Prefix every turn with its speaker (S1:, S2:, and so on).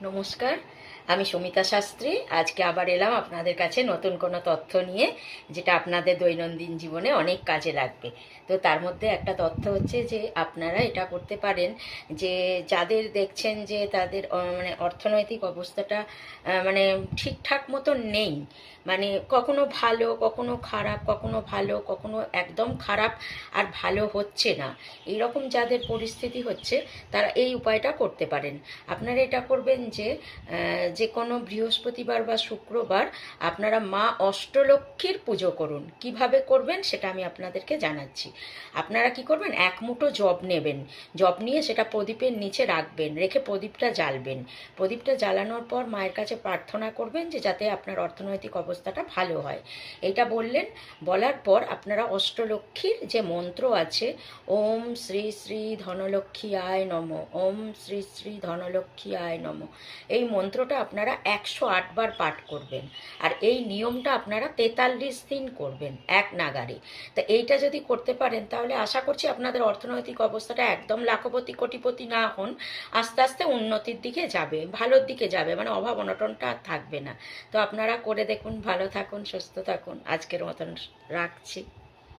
S1: নমস্কার, আমি সমিতা শাস্ত্রী। আজকে আবার এলাম আপনাদের কাছে নতুন কোনো তথ্য নিয়ে, যেটা আপনাদের দৈনন্দিন জীবনে অনেক কাজে লাগবে। তো তার মধ্যে একটা তথ্য হচ্ছে যে আপনারা এটা করতে পারেন, যে যাদের দেখছেন যে তাদের মানে অর্থনৈতিক অবস্থাটা মানে ঠিকঠাক মতো নেই, মানে কখনো ভালো কখনো খারাপ, কখনো ভালো কখনো একদম খারাপ, আর ভালো হচ্ছে না, এইরকম যাদের পরিস্থিতি হচ্ছে, তারা এই উপায়টা করতে পারেন। আপনারা এটা করবেন যে যে কোনো বৃহস্পতিবার বা শুক্রবার আপনারা মা অষ্টলক্ষ্মীর পুজো করুন। কিভাবে করবেন সেটা আমি আপনাদেরকে জানাচ্ছি। আপনারা কি করবেন, এক মুঠো জব নেবেন, জব নিয়ে সেটা প্রদীপের নিচে রাখবেন, রেখে প্রদীপটা জ্বালবেন। প্রদীপটা জ্বালানোর পর মায়ের কাছে প্রার্থনা করবেন যে যাতে আপনার অর্থনৈতিক অবস্থাটা ভালো হয়। এটা বললেন, বলার পর আপনারা অষ্টলক্ষ্মীর যে মন্ত্র আছে, ওম শ্রী শ্রী ধনলক্ষ্মী আয় নম, ওম শ্রী শ্রী ধনলক্ষ্মী আয় নম, এই মন্ত্রটা আপনারা 108 বার পাঠ করবেন। আর এই নিয়মটা আপনারা 43 দিন করবেন এক নাগারে। তা এইটা যদি করতে পারেন তাহলে আশা করছি আপনাদের অর্থনৈতিক অবস্থাটা একদম লাখপতি কোটিপতি না হন, আস্তে আস্তে উন্নতির দিকে যাবে, ভালোর দিকে যাবে, মানে অভাব অনটনটা আর থাকবে না। তো আপনারা করে দেখুন, ভালো থাকুন, সুস্থ থাকুন। আজকের মতন রাখছি।